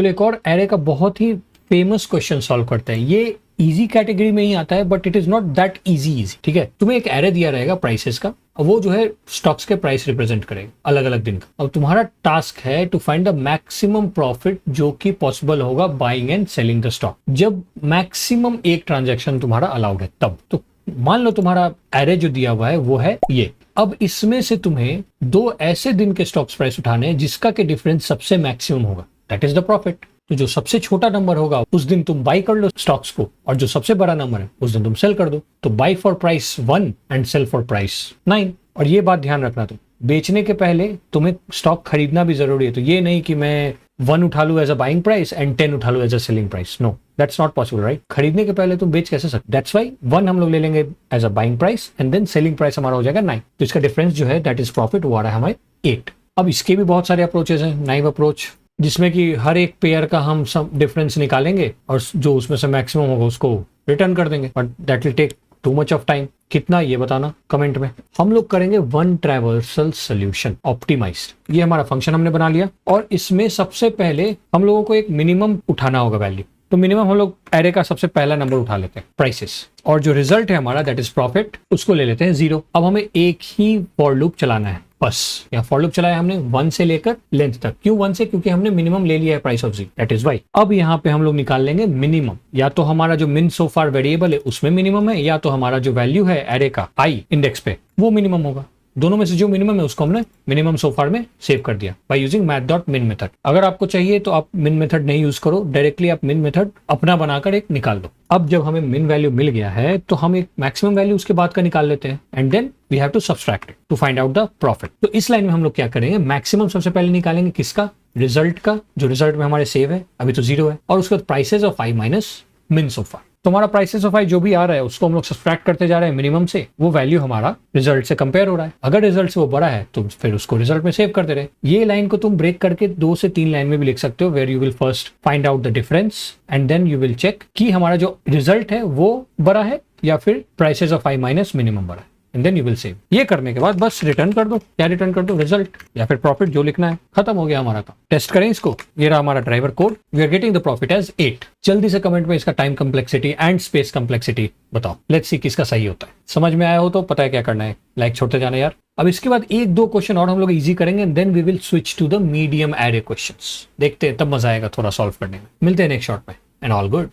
तो एक और एरे का बहुत ही फेमस क्वेश्चन सॉल्व करते हैं। ये इजी कैटेगरी में ही आता है but it is not that easy. ठीक है, तुम्हें एक एरे दिया रहेगा प्राइसेस का, वो जो है स्टॉक्स के प्राइस रिप्रेजेंट करेगा अलग अलग दिन का। अब तुम्हारा टास्क है to find the maximum profit जो कि पॉसिबल होगा buying and selling the stock, जब मैक्सिमम एक ट्रांजैक्शन तुम्हारा अलाउड है तब। तो मान लो तुम्हारा एरे जो दिया हुआ है वो है ये। अब इसमें से तुम्हें 2 ऐसे दिन के स्टॉक्स प्राइस उठाने हैं जिसका के डिफरेंस सबसे मैक्सिमम होगा, दैट इज द प्रॉफिट। तो जो सबसे छोटा नंबर होगा उस दिन तुम बाई कर लो स्टॉक्स को, और जो सबसे बड़ा नंबर है उस दिन तुम सेल कर दो। तो buy for price 1 and sell for price 9। और ये बात ध्यान रखना, तुम बेचने के पहले तुम्हें स्टॉक खरीदना भी जरूरी है। तो ये नहीं कि मैं 1 उठा लूं as a buying price and 10 उठा लूं as a selling price, no that's not possible, right. खरीदने के पहले तुम बेच कैसे सकते, दैट्स वाई 1 हम लोग ले लेंगे as a buying price and then selling price हमारा हो जाएगा 9। तो इसका डिफरेंस जो है दैट इज प्रॉफिट, वो आ रहा है हमारे 8। अब इसके भी बहुत सारे अप्रोचेस हैं, नाइव अप्रोच, जिसमें कि हर एक पेयर का हम सब डिफरेंस निकालेंगे और जो उसमें से मैक्सिमम होगा उसको रिटर्न कर देंगे, but that will take too much of time. कितना ये बताना कमेंट में। हम लोग करेंगे वन ट्रैवर्सल सोल्यूशन ऑप्टिमाइज्ड। ये हमारा फंक्शन हमने बना लिया और इसमें सबसे पहले हम लोगों को एक मिनिमम उठाना होगा वैल्यू। तो मिनिमम हम लोग एरे का सबसे पहला नंबर उठा लेते हैं प्राइसेस, और जो रिजल्ट है हमारा दैट इज प्रॉफिट, उसको ले लेते हैं 0। अब हमें एक ही फॉर लूप चलाना है बस। यहाँ फॉर लूप चलाया हमने 1 से लेकर लेंथ तक। क्यों 1 से? क्योंकि हमने मिनिमम ले लिया है price of 0, that is y. अब यहाँ पे हम लोग निकाल लेंगे मिनिमम, या तो हमारा जो मिन सो फार वेरिएबल है उसमें मिनिमम है, या तो हमारा जो वैल्यू है एरे का आई इंडेक्स पे वो मिनिमम होगा। दोनों में से जो मिनिमम है उसको हमने मिनिमम सो फार में सेव कर दिया बाय यूजिंग math.min मेथड। अगर आपको चाहिए तो आप मिन मेथड नहीं यूज करो, डायरेक्टली आप मिन मेथड अपना बनाकर एक निकाल दो। अब जब हमें मिन वैल्यू मिल गया है तो हम एक मैक्सिमम वैल्यू उसके बाद का निकाल लेते हैं and then we have to subtract it to find out the profit. तो इस लाइन में हम लोग क्या करेंगे, मैक्सिमम सबसे पहले निकालेंगे किसका, रिजल्ट का, जो रिजल्ट में हमारे सेव है अभी तो 0 है, और उसके बाद प्राइसेस ऑफ आई माइनस मिन सो फार। तो हमारा प्राइसेस ऑफ आई जो भी आ रहा है उसको हम लोग सब्सट्रैक्ट करते जा रहे हैं मिनिमम से, वो वैल्यू हमारा रिजल्ट से कंपेयर हो रहा है। अगर रिजल्ट से वो बड़ा है तो फिर उसको रिजल्ट में सेव करते रहे। ये लाइन को तुम ब्रेक करके 2 से 3 लाइन में भी लिख सकते हो, where you will first find out the difference and then you will check कि हमारा जो रिजल्ट है वो बड़ा है या फिर prices of i minus minimum बड़ा है, and then you will save. ये करने के बाद बस रिटर्न कर दो। क्या रिटर्न कर दो, रिजल्ट या फिर प्रॉफिट जो लिखना है। खत्म हो गया हमारा काम। टेस्ट करें इसको, ये रहा हमारा driver code. We are getting the profit as 8। जल्दी से कमेंट में इसका time complexity and space complexity बताओ, लेट्स सी किसका सही होता है। समझ में आया हो तो पता है क्या करना है, लाइक छोड़ते जाना यार। अब इसके बाद 1-2 क्वेश्चन और हम लोग इजी करेंगे and then we will switch to the medium array questions. देखते हैं, तब मजा आएगा थोड़ा सॉल्व करने में। मिलते हैं नेक्स्ट शॉट में एंड ऑल गुड।